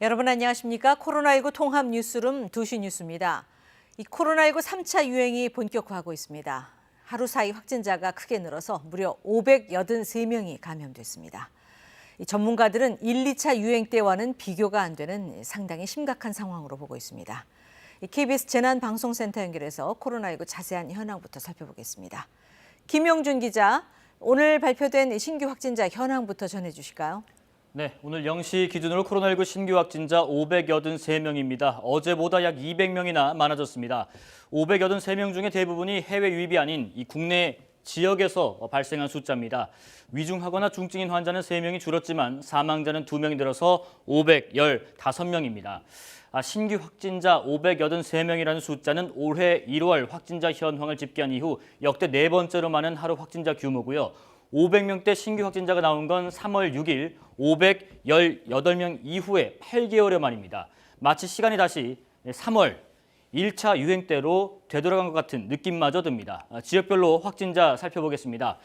여러분 안녕하십니까? 코로나19 통합 뉴스룸 2시 뉴스입니다. 이 코로나19 3차 유행이 본격화하고 있습니다. 하루 사이 확진자가 크게 늘어서 무려 583명이 감염됐습니다. 이 전문가들은 1, 2차 유행 때와는 비교가 안 되는 상당히 심각한 상황으로 보고 있습니다. KBS 재난방송센터 연결해서 코로나19 자세한 현황부터 살펴보겠습니다. 김용준 기자, 오늘 발표된 신규 확진자 현황부터 전해주실까요? 네, 오늘 0시 기준으로 코로나19 신규 확진자 583명입니다. 어제보다 약 200명이나 많아졌습니다. 583명 중에 대부분이 해외 유입이 아닌 이 국내 지역에서 발생한 숫자입니다. 위중하거나 중증인 환자는 3명이 줄었지만 사망자는 2명이 늘어서 515명입니다. 신규 확진자 583명이라는 숫자는 올해 1월 확진자 현황을 집계한 이후 역대 4번째로 많은 하루 확진자 규모고요. 500명대 신규 확진자가 나온 건 3월 6일 518명 이후에 8개월여 만입니다. 마치 시간이 다시 3월 1차 유행 때로 되돌아간 것 같은 느낌마저 듭니다. 지역별로 확진자 살펴보겠습니다.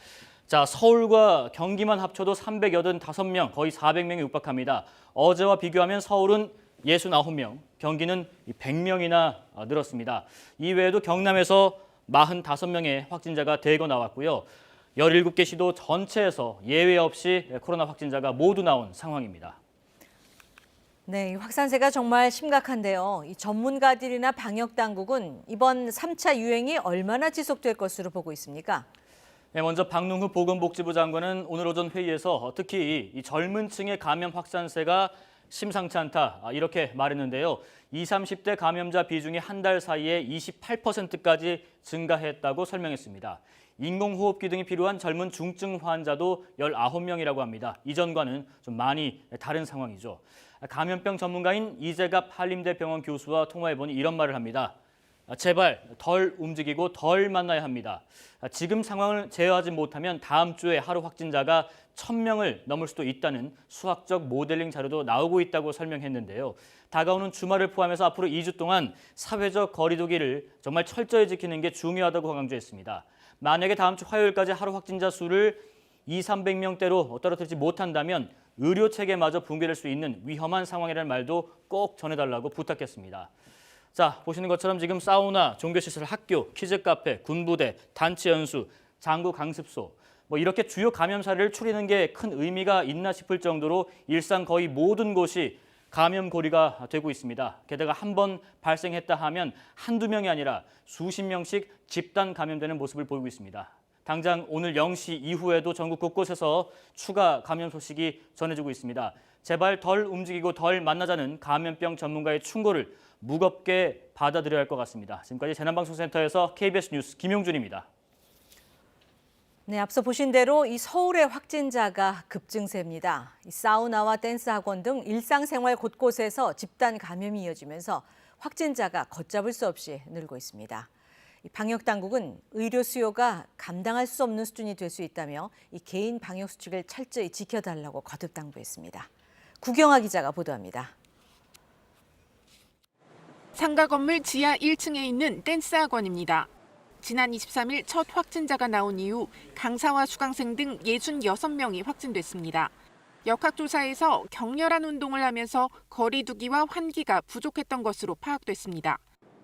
자, 서울과 경기만 합쳐도 385명, 거의 400명이 육박합니다. 어제와 비교하면 서울은 69명, 경기는 100명이나 늘었습니다. 이외에도 경남에서 45명의 확진자가 대거 나왔고요. 17개 시도 전체에서 예외 없이 코로나 확진자가 모두 나온 상황입니다. 네, 확산세가 정말 심각한데요. 이 전문가들이나 방역당국은 이번 3차 유행이 얼마나 지속될 것으로 보고 있습니까? 네, 먼저 박능후 보건복지부 장관은 오늘 오전 회의에서 특히 이 젊은 층의 감염 확산세가 심상치 않다 이렇게 말했는데요. 20, 30대 감염자 비중이 한 달 사이에 28%까지 증가했다고 설명했습니다. 인공호흡기 등이 필요한 젊은 중증 환자도 19명이라고 합니다. 이전과는 좀 많이 다른 상황이죠. 감염병 전문가인 이재갑 한림대병원 교수와 통화해보니 이런 말을 합니다. 제발 덜 움직이고 덜 만나야 합니다. 지금 상황을 제어하지 못하면 다음 주에 하루 확진자가 1000명을 넘을 수도 있다는 수학적 모델링 자료도 나오고 있다고 설명했는데요. 다가오는 주말을 포함해서 앞으로 2주 동안 사회적 거리두기를 정말 철저히 지키는 게 중요하다고 강조했습니다. 만약에 다음 주 화요일까지 하루 확진자 수를 200~300명대로 떨어뜨리지 못한다면 의료 체계마저 붕괴될 수 있는 위험한 상황이라는 말도 꼭 전해달라고 부탁했습니다. 자, 보시는 것처럼 지금 사우나, 종교시설, 학교, 키즈카페, 군부대, 단체 연수, 장구 강습소 이렇게 주요 감염 사례를 추리는 게 큰 의미가 있나 싶을 정도로 일상 거의 모든 곳이 감염 고리가 되고 있습니다. 게다가 한 번 발생했다 하면 한두 명이 아니라 수십 명씩 집단 감염되는 모습을 보이고 있습니다. 당장 오늘 0시 이후에도 전국 곳곳에서 추가 감염 소식이 전해지고 있습니다. 제발 덜 움직이고 덜 만나자는 감염병 전문가의 충고를 무겁게 받아들여야 할 것 같습니다. 지금까지 재난방송센터에서 KBS 뉴스 김용준입니다. 네, 앞서 보신 대로 이 서울의 확진자가 급증세입니다. 이 사우나와 댄스 학원 등 일상생활 곳곳에서 집단 감염이 이어지면서 확진자가 걷잡을 수 없이 늘고 있습니다. 이 방역 당국은 의료 수요가 감당할 수 없는 수준이 될 수 있다며 이 개인 방역 수칙을 철저히 지켜달라고 거듭 당부했습니다. 구경아 기자가 보도합니다. 상가 건물 지하 1층에 있는 댄스 학원입니다. 지난 23일 첫 확진자가 나온 이후 강사와 수강생 등 66명이 확진됐습니다. 역학조사에서 격렬한 운동을 하면서 거리 두기와 환기가 부족했던 것으로 파악됐습니다.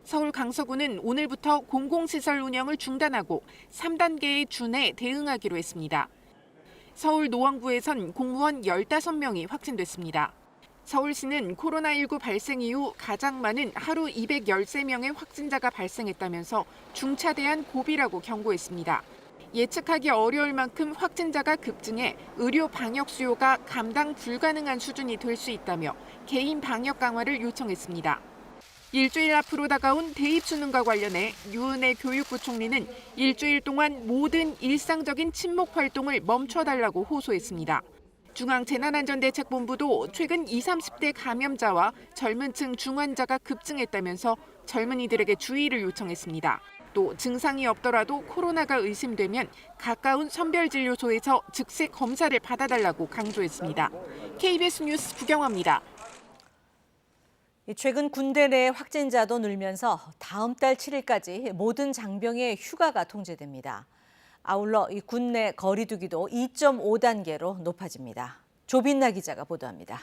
서울 강서구는 오늘부터 공공시설 운영을 중단하고 3단계의 준에 대응하기로 했습니다. 서울 노원구에선 공무원 15명이 확진됐습니다. 서울시는 코로나19 발생 이후 가장 많은 하루 213명의 확진자가 발생했다면서 중차대한 고비라고 경고했습니다. 예측하기 어려울 만큼 확진자가 급증해 의료 방역 수요가 감당 불가능한 수준이 될 수 있다며 개인 방역 강화를 요청했습니다. 일주일 앞으로 다가온 대입수능과 관련해 유은혜 교육부 총리는 일주일 동안 모든 일상적인 친목 활동을 멈춰달라고 호소했습니다. 중앙재난안전대책본부도 최근 20, 30대 감염자와 젊은 층 중환자가 급증했다면서 젊은이들에게 주의를 요청했습니다. 또 증상이 없더라도 코로나가 의심되면 가까운 선별진료소에서 즉시 검사를 받아달라고 강조했습니다. KBS 뉴스 구경화입니다. 최근 군대 내 확진자도 늘면서 다음 달 7일까지 모든 장병의 휴가가 통제됩니다. 아울러 이 군내 거리두기도 2.5단계로 높아집니다. 조빈나 기자가 보도합니다.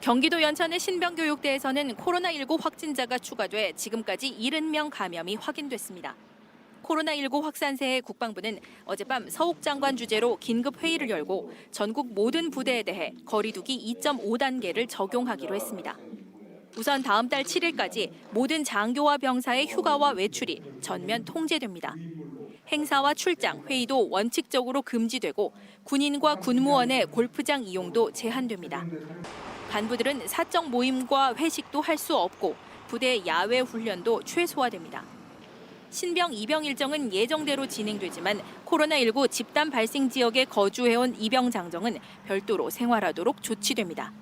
경기도 연천의 신병교육대에서는 코로나19 확진자가 추가돼 지금까지 70명 감염이 확인됐습니다. 코로나19 확산세에 국방부는 어젯밤 서욱 장관 주재로 긴급 회의를 열고 전국 모든 부대에 대해 거리 두기 2.5단계를 적용하기로 했습니다. 우선 다음 달 7일까지 모든 장교와 병사의 휴가와 외출이 전면 통제됩니다. 행사와 출장, 회의도 원칙적으로 금지되고 군인과 군무원의 골프장 이용도 제한됩니다. 간부들은 사적 모임과 회식도 할 수 없고 부대 야외 훈련도 최소화됩니다. 신병 입영 일정은 예정대로 진행되지만 코로나19 집단 발생 지역에 거주해온 입영 장정은 별도로 생활하도록 조치됩니다.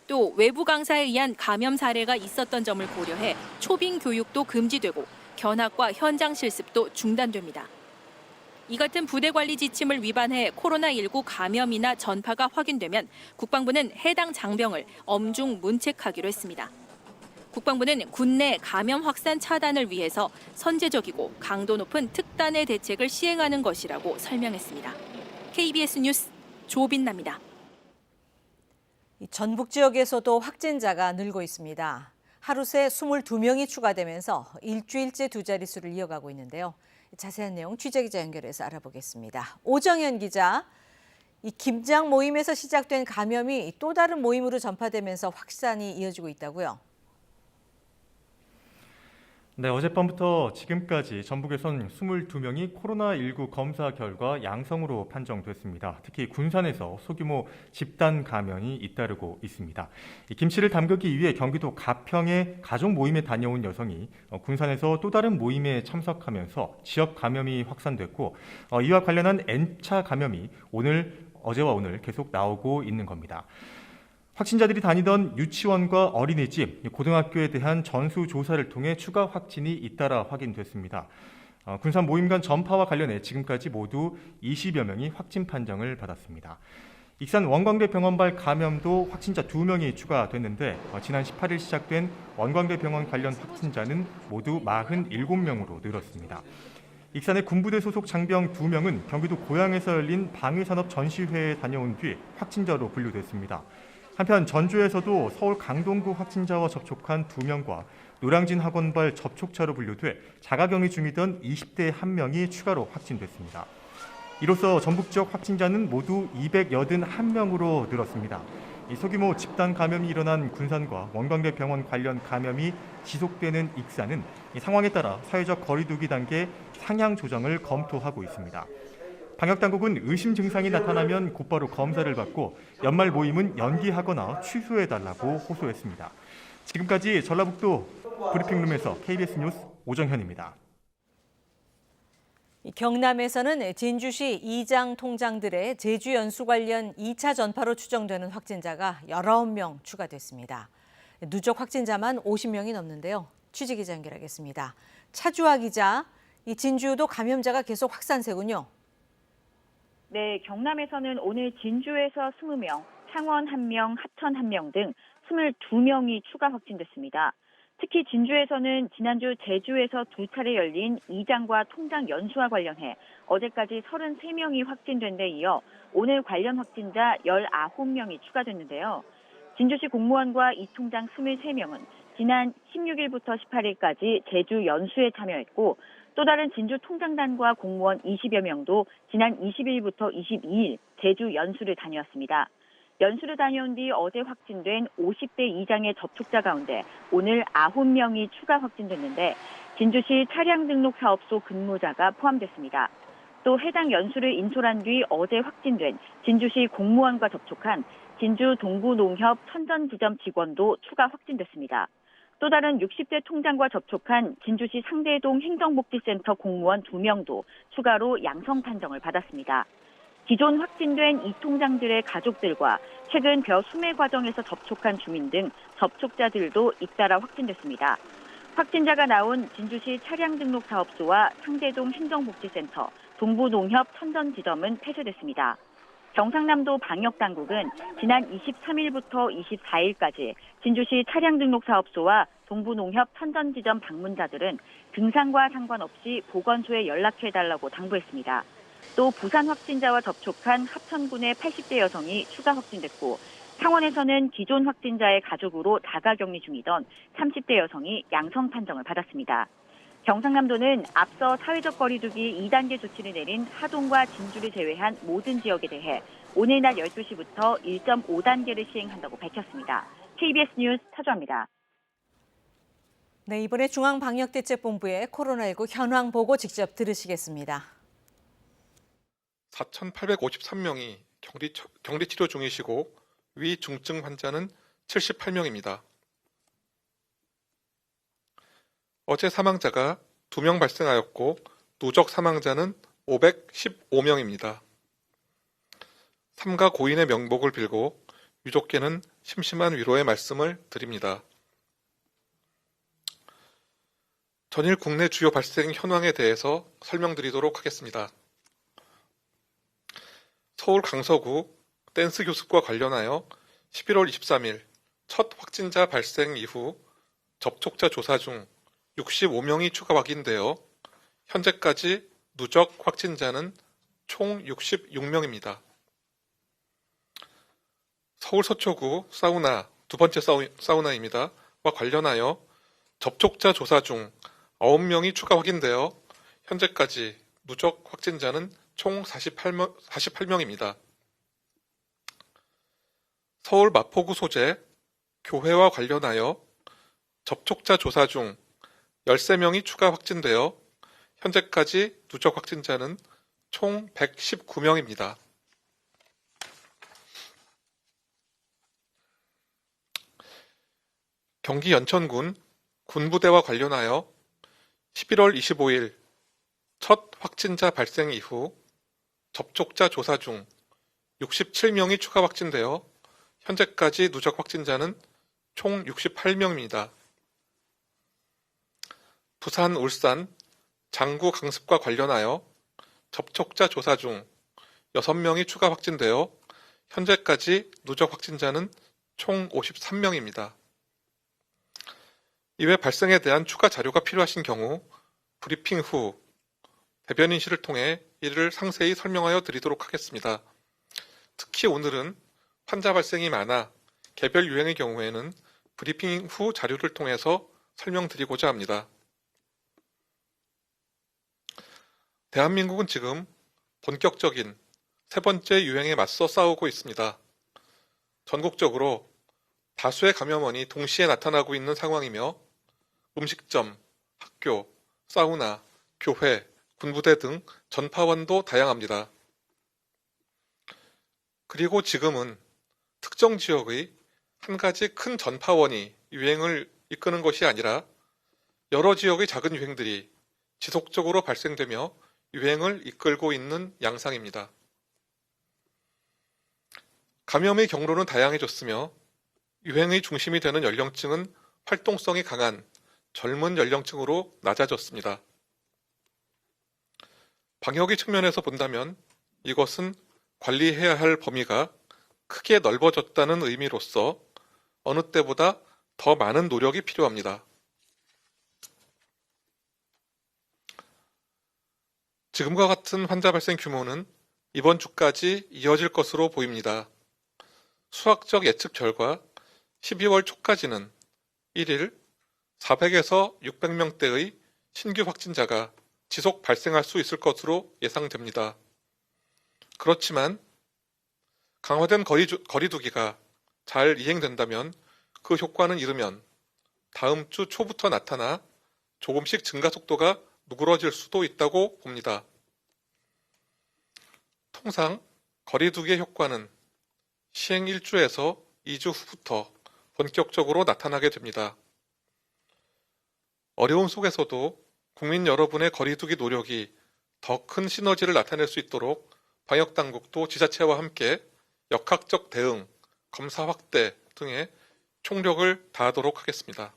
또 외부 강사에 의한 감염 사례가 있었던 점을 고려해 초빙 교육도 금지되고 견학과 현장 실습도 중단됩니다. 이 같은 부대 관리 지침을 위반해 코로나19 감염이나 전파가 확인되면 국방부는 해당 장병을 엄중 문책하기로 했습니다. 국방부는 군내 감염 확산 차단을 위해서 선제적이고 강도 높은 특단의 대책을 시행하는 것이라고 설명했습니다. KBS 뉴스 조빈나입니다. 전북 지역에서도 확진자가 늘고 있습니다. 하루 새 22명이 추가되면서 일주일째 두 자릿수를 이어가고 있는데요. 자세한 내용 취재기자 연결해서 알아보겠습니다. 오정현 기자, 이 김장 모임에서 시작된 감염이 또 다른 모임으로 전파되면서 확산이 이어지고 있다고요? 네, 어젯밤부터 지금까지 전북에선 22명이 코로나19 검사 결과 양성으로 판정됐습니다. 특히 군산에서 소규모 집단 감염이 잇따르고 있습니다. 김치를 담그기 위해 경기도 가평에 가족 모임에 다녀온 여성이 군산에서 또 다른 모임에 참석하면서 지역 감염이 확산됐고 이와 관련한 N차 감염이 어제와 오늘 계속 나오고 있는 겁니다. 확진자들이 다니던 유치원과 어린이집, 고등학교에 대한 전수조사를 통해 추가 확진이 잇따라 확인됐습니다. 군산 모임 간 전파와 관련해 지금까지 모두 20여 명이 확진 판정을 받았습니다. 익산 원광대 병원발 감염도 확진자 2명이 추가됐는데 지난 18일 시작된 원광대 병원 관련 확진자는 모두 47명으로 늘었습니다. 익산의 군부대 소속 장병 2명은 경기도 고양에서 열린 방위산업 전시회에 다녀온 뒤 확진자로 분류됐습니다. 한편 전주에서도 서울 강동구 확진자와 접촉한 2명과 노량진 학원발 접촉자로 분류돼 자가격리 중이던 20대 1명이 추가로 확진됐습니다. 이로써 전북 지역 확진자는 모두 281명으로 늘었습니다. 소규모 집단 감염이 일어난 군산과 원광대 병원 관련 감염이 지속되는 익산은 상황에 따라 사회적 거리 두기 단계 상향 조정을 검토하고 있습니다. 방역당국은 의심 증상이 나타나면 곧바로 검사를 받고 연말 모임은 연기하거나 취소해달라고 호소했습니다. 지금까지 전라북도 브리핑룸에서 KBS 뉴스 오정현입니다. 경남에서는 진주시 이장 통장들의 제주 연수 관련 2차 전파로 추정되는 확진자가 19명 추가됐습니다. 누적 확진자만 50명이 넘는데요. 취재기자 연결하겠습니다. 차주아 기자, 이 진주도 감염자가 계속 확산세군요. 네, 경남에서는 오늘 진주에서 20명, 창원 1명, 합천 1명 등 22명이 추가 확진됐습니다. 특히 진주에서는 지난주 제주에서 2차례 열린 이장과 통장 연수와 관련해 어제까지 33명이 확진된 데 이어 오늘 관련 확진자 19명이 추가됐는데요. 진주시 공무원과 이 통장 23명은 지난 16일부터 18일까지 제주 연수에 참여했고 또 다른 진주 통장단과 공무원 20여 명도 지난 20일부터 22일 제주 연수를 다녀왔습니다. 연수를 다녀온 뒤 어제 확진된 50대 이장의 접촉자 가운데 오늘 9명이 추가 확진됐는데 진주시 차량등록사업소 근무자가 포함됐습니다. 또 해당 연수를 인솔한 뒤 어제 확진된 진주시 공무원과 접촉한 진주 동부농협 천전지점 직원도 추가 확진됐습니다. 또 다른 60대 통장과 접촉한 진주시 상대동 행정복지센터 공무원 2명도 추가로 양성 판정을 받았습니다. 기존 확진된 이 통장들의 가족들과 최근 벼 수매 과정에서 접촉한 주민 등 접촉자들도 잇따라 확진됐습니다. 확진자가 나온 진주시 차량등록사업소와 상대동 행정복지센터, 동부농협 천전지점은 폐쇄됐습니다. 경상남도 방역당국은 지난 23일부터 24일까지 진주시 차량등록사업소와 동부농협 천전지점 방문자들은 증상과 상관없이 보건소에 연락해달라고 당부했습니다. 또 부산 확진자와 접촉한 합천군의 80대 여성이 추가 확진됐고 창원에서는 기존 확진자의 가족으로 자가격리 중이던 30대 여성이 양성 판정을 받았습니다. 경상남도는 앞서 사회적 거리두기 2단계 조치를 내린 하동과 진주를 제외한 모든 지역에 대해 오늘 낮 12시부터 1.5단계를 시행한다고 밝혔습니다. KBS 뉴스 타조입니다. 네, 이번에 중앙방역대책본부의 코로나19 현황 보고 직접 들으시겠습니다. 4,853명이 격리치료 중이시고 위중증 환자는 78명입니다. 어제 사망자가 2명 발생하였고 누적 사망자는 515명입니다. 삼가 고인의 명복을 빌고 유족께는 심심한 위로의 말씀을 드립니다. 전일 국내 주요 발생 현황에 대해서 설명드리도록 하겠습니다. 서울 강서구 댄스 교습과 관련하여 11월 23일 첫 확진자 발생 이후 접촉자 조사 중 65명이 추가 확인되어 현재까지 누적 확진자는 총 66명입니다. 서울 서초구 사우나, 두 번째 사우나입니다. 와 관련하여 접촉자 조사 중 9명이 추가 확인되어 현재까지 누적 확진자는 총 48명입니다. 서울 마포구 소재 교회와 관련하여 접촉자 조사 중 13명이 추가 확진되어 현재까지 누적 확진자는 총 119명입니다. 경기 연천군 군부대와 관련하여 11월 25일 첫 확진자 발생 이후 접촉자 조사 중 67명이 추가 확진되어 현재까지 누적 확진자는 총 68명입니다. 부산, 울산, 장구 강습과 관련하여 접촉자 조사 중 6명이 추가 확진되어 현재까지 누적 확진자는 총 53명입니다. 이외 발생에 대한 추가 자료가 필요하신 경우 브리핑 후 대변인실을 통해 이를 상세히 설명하여 드리도록 하겠습니다. 특히 오늘은 환자 발생이 많아 개별 유행의 경우에는 브리핑 후 자료를 통해서 설명드리고자 합니다. 대한민국은 지금 본격적인 세 번째 유행에 맞서 싸우고 있습니다. 전국적으로 다수의 감염원이 동시에 나타나고 있는 상황이며 음식점, 학교, 사우나, 교회, 군부대 등 전파원도 다양합니다. 그리고 지금은 특정 지역의 한 가지 큰 전파원이 유행을 이끄는 것이 아니라 여러 지역의 작은 유행들이 지속적으로 발생되며 유행을 이끌고 있는 양상입니다. 감염의 경로는 다양해졌으며 유행의 중심이 되는 연령층은 활동성이 강한 젊은 연령층으로 낮아졌습니다. 방역의 측면에서 본다면 이것은 관리해야 할 범위가 크게 넓어졌다는 의미로서 어느 때보다 더 많은 노력이 필요합니다. 지금과 같은 환자 발생 규모는 이번 주까지 이어질 것으로 보입니다. 수학적 예측 결과 12월 초까지는 1일 400에서 600명대의 신규 확진자가 지속 발생할 수 있을 것으로 예상됩니다. 그렇지만 강화된 거리두기가 잘 이행된다면 그 효과는 이르면 다음 주 초부터 나타나 조금씩 증가 속도가 누그러질 수도 있다고 봅니다. 통상 거리두기의 효과는 시행 1주에서 2주 후부터 본격적으로 나타나게 됩니다. 어려움 속에서도 국민 여러분의 거리두기 노력이 더 큰 시너지를 나타낼 수 있도록 방역당국도 지자체와 함께 역학적 대응, 검사 확대 등의 총력을 다하도록 하겠습니다.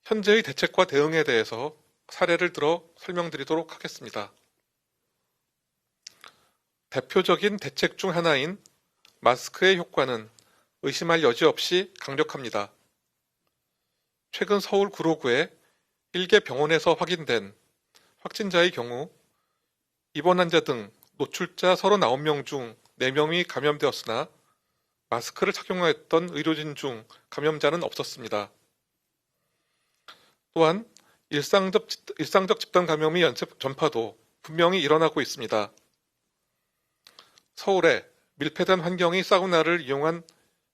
현재의 대책과 대응에 대해서 사례를 들어 설명드리도록 하겠습니다. 대표적인 대책 중 하나인 마스크의 효과는 의심할 여지 없이 강력합니다. 최근 서울 구로구의 일개 병원에서 확인된 확진자의 경우 입원 환자 등 노출자 39명 중 4명이 감염되었으나 마스크를 착용했던 의료진 중 감염자는 없었습니다. 또한 일상적 집단 감염의 전파도 분명히 일어나고 있습니다. 서울에 밀폐된 환경의 사우나를 이용한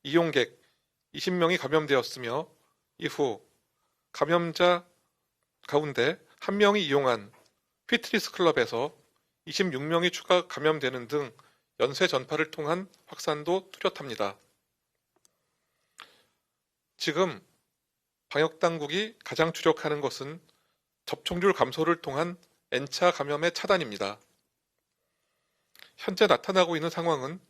이용객 20명이 감염되었으며 이후 감염자 가운데 1명이 이용한 피트니스 클럽에서 26명이 추가 감염되는 등 연쇄 전파를 통한 확산도 뚜렷합니다. 지금 방역당국이 가장 주력하는 것은 접촉률 감소를 통한 N차 감염의 차단입니다. 현재 나타나고 있는 상황은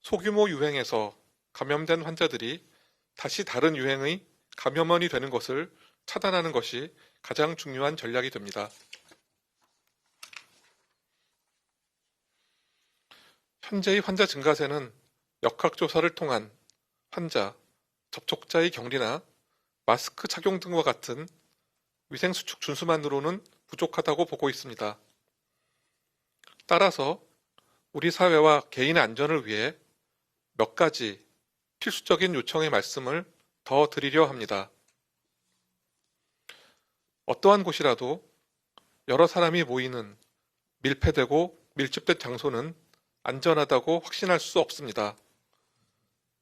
소규모 유행에서 감염된 환자들이 다시 다른 유행의 감염원이 되는 것을 차단하는 것이 가장 중요한 전략이 됩니다. 현재의 환자 증가세는 역학조사를 통한 환자, 접촉자의 격리나 마스크 착용 등과 같은 위생수칙 준수만으로는 부족하다고 보고 있습니다. 따라서 우리 사회와 개인의 안전을 위해 몇 가지 필수적인 요청의 말씀을 더 드리려 합니다. 어떠한 곳이라도 여러 사람이 모이는 밀폐되고 밀집된 장소는 안전하다고 확신할 수 없습니다.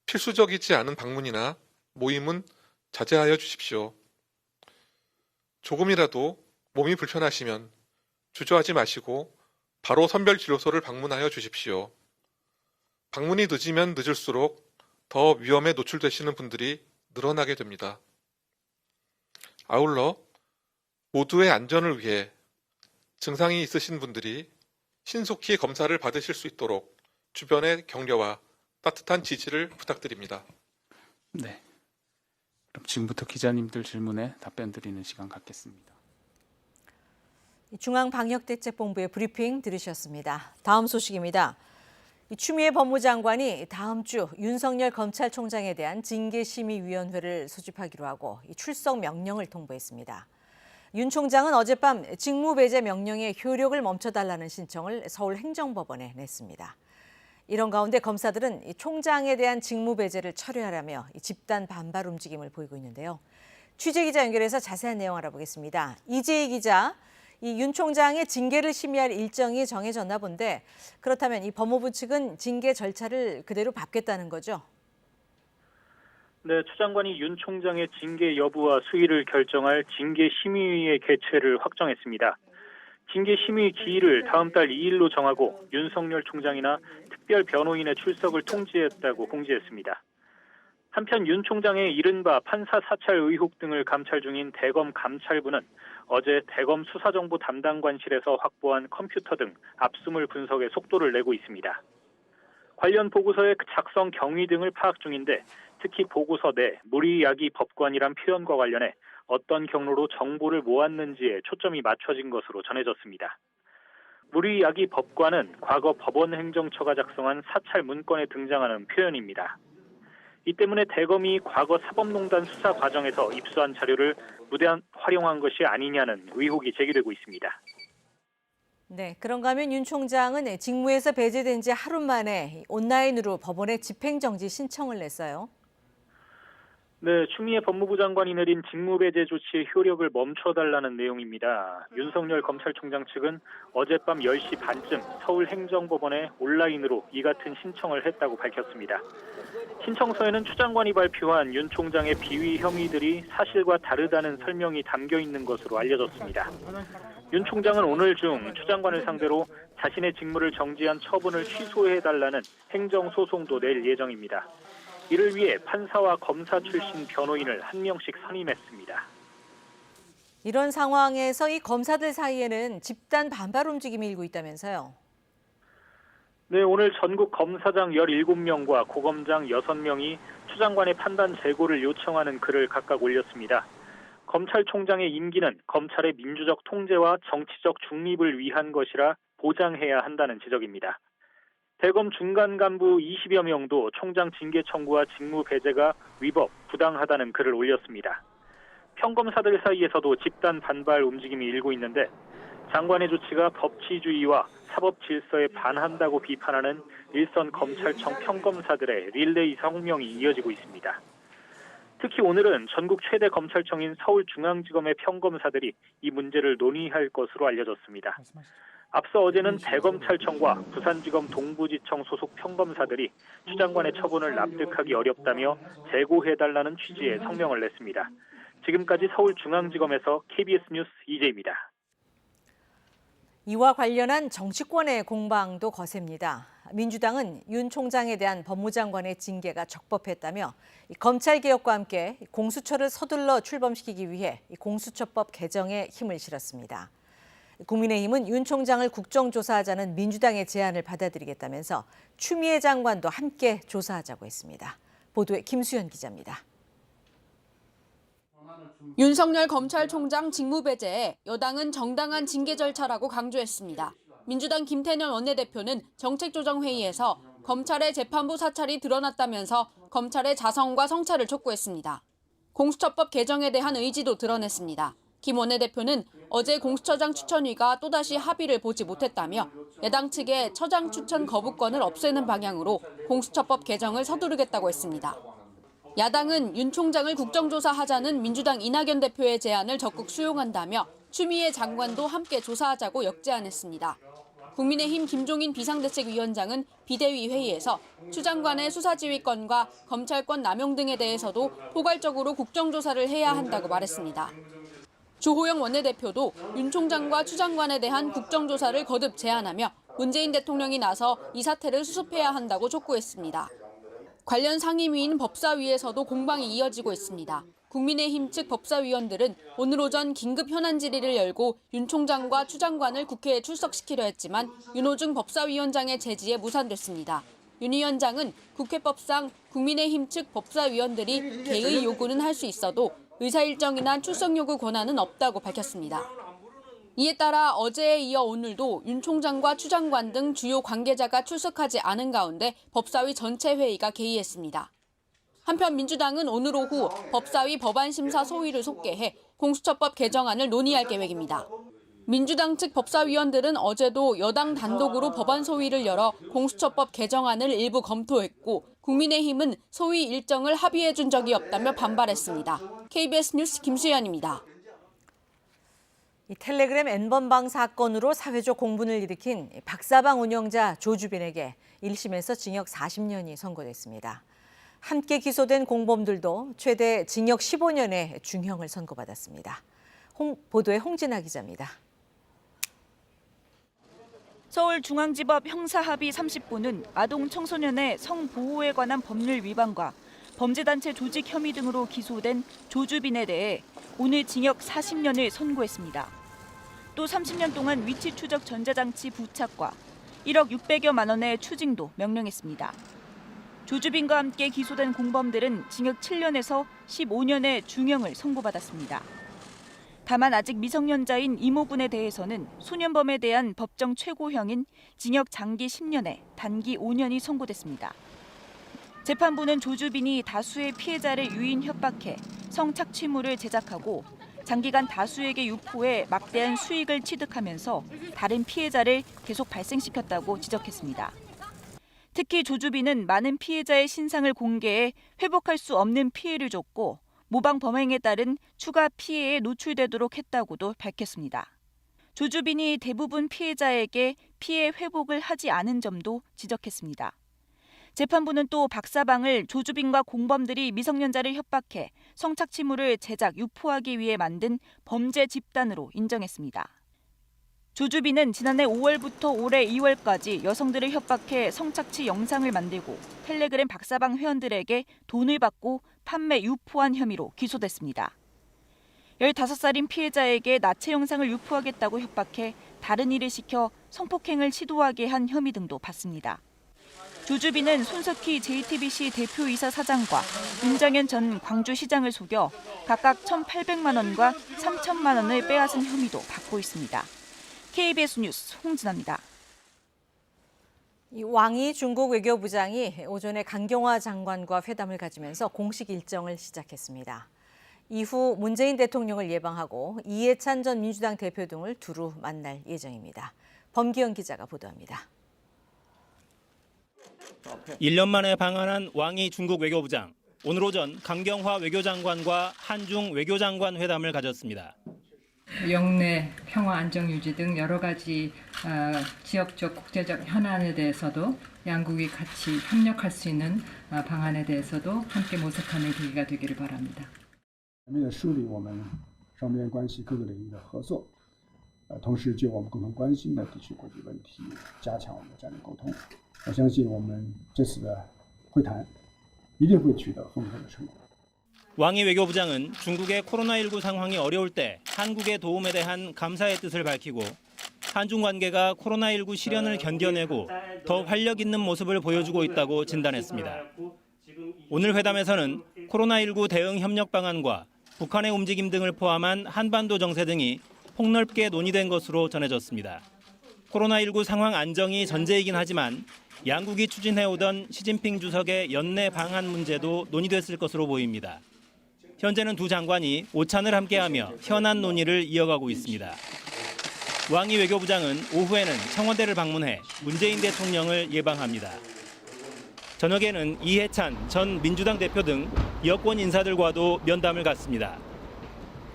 필수적이지 않은 방문이나 모임은 자제하여 주십시오. 조금이라도 몸이 불편하시면 주저하지 마시고 바로 선별진료소를 방문하여 주십시오. 방문이 늦으면 늦을수록 더 위험에 노출되시는 분들이 늘어나게 됩니다. 아울러 모두의 안전을 위해 증상이 있으신 분들이 신속히 검사를 받으실 수 있도록 주변의 격려와 따뜻한 지지를 부탁드립니다. 네. 그럼 지금부터 기자님들 질문에 답변 드리는 시간 갖겠습니다. 중앙방역대책본부의 브리핑 들으셨습니다. 다음 소식입니다. 추미애 법무장관이 다음 주 윤석열 검찰총장에 대한 징계심의위원회를 소집하기로 하고 출석 명령을 통보했습니다. 윤 총장은 어젯밤 직무배제 명령의 효력을 멈춰달라는 신청을 서울행정법원에 냈습니다. 이런 가운데 검사들은 총장에 대한 직무배제를 철회하라며 집단 반발 움직임을 보이고 있는데요. 취재기자 연결해서 자세한 내용 알아보겠습니다. 이재희 기자, 이 윤 총장의 징계를 심의할 일정이 정해졌나 본데 그렇다면 이 법무부 측은 징계 절차를 그대로 밟겠다는 거죠? 네, 추 장관이 윤 총장의 징계 여부와 수위를 결정할 징계심의위의 개최를 확정했습니다. 징계심의 기일을 다음 달 2일로 정하고 윤석열 총장이나 특별 변호인의 출석을 통지했다고 공지했습니다. 한편 윤 총장의 이른바 판사 사찰 의혹 등을 감찰 중인 대검 감찰부는 어제 대검 수사정보 담당관실에서 확보한 컴퓨터 등 압수물 분석에 속도를 내고 있습니다. 관련 보고서의 작성 경위 등을 파악 중인데 특히 보고서 내 무리야기 법관이란 표현과 관련해 어떤 경로로 정보를 모았는지에 초점이 맞춰진 것으로 전해졌습니다. 무리야기 법관은 과거 법원행정처가 작성한 사찰 문건에 등장하는 표현입니다. 이 때문에 대검이 과거 사법농단 수사 과정에서 입수한 자료를 무대한 활용한 것이 아니냐는 의혹이 제기되고 있습니다. 네, 그런가 하면 윤 총장은 직무에서 배제된 지 하루 만에 온라인으로 법원에 집행정지 신청을 냈어요. 네, 추미애 법무부 장관이 내린 직무배제 조치의 효력을 멈춰달라는 내용입니다. 윤석열 검찰총장 측은 어젯밤 10시 반쯤 서울행정법원에 온라인으로 이 같은 신청을 했다고 밝혔습니다. 신청서에는 추 장관이 발표한 윤 총장의 비위 혐의들이 사실과 다르다는 설명이 담겨 있는 것으로 알려졌습니다. 윤 총장은 오늘 중 추 장관을 상대로 자신의 직무를 정지한 처분을 취소해달라는 행정소송도 낼 예정입니다. 이를 위해 판사와 검사 출신 변호인을 한 명씩 선임했습니다. 이런 상황에서 이 검사들 사이에는 집단 반발 움직임이 일고 있다면서요? 네, 오늘 전국 검사장 17명과 고검장 6명이 추 장관의 판단 재고를 요청하는 글을 각각 올렸습니다. 검찰총장의 임기는 검찰의 민주적 통제와 정치적 중립을 위한 것이라 보장해야 한다는 지적입니다. 대검 중간 간부 20여 명도 총장 징계 청구와 직무 배제가 위법, 부당하다는 글을 올렸습니다. 평검사들 사이에서도 집단 반발 움직임이 일고 있는데 장관의 조치가 법치주의와 사법 질서에 반한다고 비판하는 일선 검찰청 평검사들의 릴레이 성명이 이어지고 있습니다. 특히 오늘은 전국 최대 검찰청인 서울중앙지검의 평검사들이 이 문제를 논의할 것으로 알려졌습니다. 앞서 어제는 대검찰청과 부산지검 동부지청 소속 평검사들이 추 장관의 처분을 납득하기 어렵다며 재고해달라는 취지의 성명을 냈습니다. 지금까지 서울중앙지검에서 KBS 뉴스 이재입니다. 이와 관련한 정치권의 공방도 거셉니다. 민주당은 윤 총장에 대한 법무장관의 징계가 적법했다며 검찰개혁과 함께 공수처를 서둘러 출범시키기 위해 공수처법 개정에 힘을 실었습니다. 국민의힘은 윤 총장을 국정조사하자는 민주당의 제안을 받아들이겠다면서 추미애 장관도 함께 조사하자고 했습니다. 보도에 김수현 기자입니다. 윤석열 검찰총장 직무배제에 여당은 정당한 징계 절차라고 강조했습니다. 민주당 김태년 원내대표는 정책조정회의에서 검찰의 재판부 사찰이 드러났다면서 검찰의 자성과 성찰을 촉구했습니다. 공수처법 개정에 대한 의지도 드러냈습니다. 김 원내대표는 어제 공수처장 추천위가 또다시 합의를 보지 못했다며 야당 측의 처장 추천 거부권을 없애는 방향으로 공수처법 개정을 서두르겠다고 했습니다. 야당은 윤 총장을 국정조사하자는 민주당 이낙연 대표의 제안을 적극 수용한다며 추미애 장관도 함께 조사하자고 역제안했습니다. 국민의힘 김종인 비상대책위원장은 비대위 회의에서 추 장관의 수사지휘권과 검찰권 남용 등에 대해서도 포괄적으로 국정조사를 해야 한다고 말했습니다. 주호영 원내대표도 윤 총장과 추 장관에 대한 국정조사를 거듭 제안하며 문재인 대통령이 나서 이 사태를 수습해야 한다고 촉구했습니다. 관련 상임위인 법사위에서도 공방이 이어지고 있습니다. 국민의힘 측 법사위원들은 오늘 오전 긴급 현안 질의를 열고 윤 총장과 추 장관을 국회에 출석시키려 했지만 윤호중 법사위원장의 제지에 무산됐습니다. 윤 위원장은 국회법상 국민의힘 측 법사위원들이 개의 요구는 할 수 있어도 의사일정이나 출석 요구 권한은 없다고 밝혔습니다. 이에 따라 어제에 이어 오늘도 윤 총장과 추 장관 등 주요 관계자가 출석하지 않은 가운데 법사위 전체 회의가 개의했습니다. 한편 민주당은 오늘 오후 법사위 법안심사 소위를 속개해 공수처법 개정안을 논의할 계획입니다. 민주당 측 법사위원들은 어제도 여당 단독으로 법안 소위를 열어 공수처법 개정안을 일부 검토했고 국민의힘은 소위 일정을 합의해 준 적이 없다며 반발했습니다. KBS 뉴스 김수현입니다. 이 텔레그램 N번방 사건으로 사회적 공분을 일으킨 박사방 운영자 조주빈에게 1심에서 징역 40년이 선고됐습니다. 함께 기소된 공범들도 최대 징역 15년의 중형을 선고받았습니다. 보도에 홍진아 기자입니다. 서울중앙지법 형사합의 30부는 아동 청소년의 성보호에 관한 법률 위반과 범죄단체 조직 혐의 등으로 기소된 조주빈에 대해 오늘 징역 40년을 선고했습니다. 또 30년 동안 위치 추적 전자장치 부착과 1억 600여만 원의 추징도 명령했습니다. 조주빈과 함께 기소된 공범들은 징역 7년에서 15년의 중형을 선고받았습니다. 다만 아직 미성년자인 이모군에 대해서는 소년범에 대한 법정 최고형인 징역 장기 10년에 단기 5년이 선고됐습니다. 재판부는 조주빈이 다수의 피해자를 유인 협박해 성착취물을 제작하고 장기간 다수에게 유포해 막대한 수익을 취득하면서 다른 피해자를 계속 발생시켰다고 지적했습니다. 특히 조주빈은 많은 피해자의 신상을 공개해 회복할 수 없는 피해를 줬고 모방 범행에 따른 추가 피해에 노출되도록 했다고도 밝혔습니다. 조주빈이 대부분 피해자에게 피해 회복을 하지 않은 점도 지적했습니다. 재판부는 또 박사방을 조주빈과 공범들이 미성년자를 협박해 성착취물을 제작, 유포하기 위해 만든 범죄 집단으로 인정했습니다. 조주빈은 지난해 5월부터 올해 2월까지 여성들을 협박해 성착취 영상을 만들고 텔레그램 박사방 회원들에게 돈을 받고 판매, 유포한 혐의로 기소됐습니다. 15살인 피해자에게 나체 영상을 유포하겠다고 협박해 다른 일을 시켜 성폭행을 시도하게 한 혐의 등도 받습니다. 조주빈은 손석희 JTBC 대표이사 사장과 윤정현 전 광주시장을 속여 각각 1,800만 원과 3천만 원을 빼앗은 혐의도 받고 있습니다. KBS 뉴스 홍진아입니다. 왕이 중국 외교부장이 오전에 강경화 장관과 회담을 가지면서 공식 일정을 시작했습니다. 이후 문재인 대통령을 예방하고 이해찬 전 민주당 대표 등을 두루 만날 예정입니다. 범기영 기자가 보도합니다. 1년 만에 방한한 왕이 중국 외교부장. 오늘 오전 강경화 외교장관과 한중 외교장관 회담을 가졌습니다. 영내 평화 안정 유지 등 여러 가지 지역적 국제적 현안에 대해서도 양국이 같이 협력할 수 있는 방안에 대해서도 함께 모색하는 계기가 되기를 바랍니다. 梳理我们双边关系各个领域的合作，同时就我们共同关心的地区国际问题加强我们的战略沟通。我相信我们这次的会谈一定会取得丰厚的成果。 왕이 외교부장은 중국의 코로나19 상황이 어려울 때 한국의 도움에 대한 감사의 뜻을 밝히고 한중 관계가 코로나19 시련을 견뎌내고 더 활력 있는 모습을 보여주고 있다고 진단했습니다. 오늘 회담에서는 코로나19 대응 협력 방안과 북한의 움직임 등을 포함한 한반도 정세 등이 폭넓게 논의된 것으로 전해졌습니다. 코로나19 상황 안정이 전제이긴 하지만 양국이 추진해오던 시진핑 주석의 연내 방한 문제도 논의됐을 것으로 보입니다. 현재는 두 장관이 오찬을 함께하며 현안 논의를 이어가고 있습니다. 왕이 외교부장은 오후에는 청와대를 방문해 문재인 대통령을 예방합니다. 저녁에는 이해찬 전 민주당 대표 등 여권 인사들과도 면담을 갖습니다.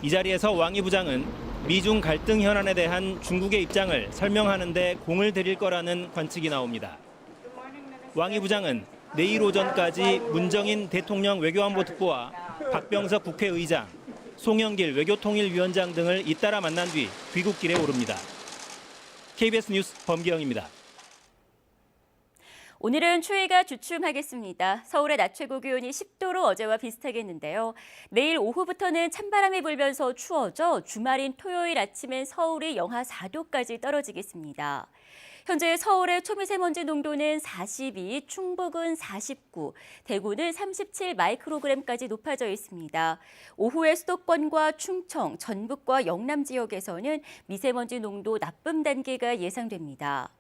이 자리에서 왕이 부장은 미중 갈등 현안에 대한 중국의 입장을 설명하는 데 공을 들일 거라는 관측이 나옵니다. 왕이 부장은 내일 오전까지 문정인 대통령 외교안보특보와 박병석 국회의장, 송영길 외교통일위원장 등을 잇따라 만난 뒤 귀국길에 오릅니다. KBS 뉴스 범기영입니다. 오늘은 추위가 주춤하겠습니다. 서울의 낮 최고 기온이 10도로 어제와 비슷하겠는데요. 내일 오후부터는 찬바람이 불면서 추워져 주말인 토요일 아침엔 서울이 영하 4도까지 떨어지겠습니다. 현재 서울의 초미세먼지 농도는 42, 충북은 49, 대구는 37 마이크로그램까지 높아져 있습니다. 오후에 수도권과 충청, 전북과 영남 지역에서는 미세먼지 농도 나쁨 단계가 예상됩니다.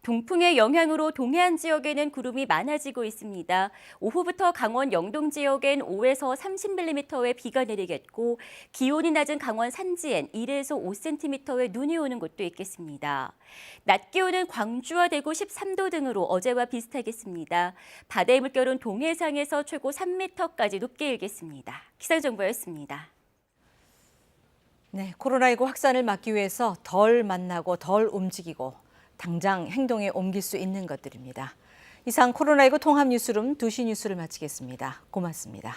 동풍의 영향으로 동해안 지역에는 구름이 많아지고 있습니다. 오후부터 강원 영동 지역엔 5에서 30mm의 비가 내리겠고 기온이 낮은 강원 산지엔 1에서 5cm의 눈이 오는 곳도 있겠습니다. 낮 기온은 광주와 대구 13도 등으로 어제와 비슷하겠습니다. 바다의 물결은 동해상에서 최고 3m까지 높게 일겠습니다. 기상정보였습니다. 네, 코로나19 확산을 막기 위해서 덜 만나고 덜 움직이고 당장 행동에 옮길 수 있는 것들입니다. 이상 코로나19 통합 뉴스룸 2시 뉴스를 마치겠습니다. 고맙습니다.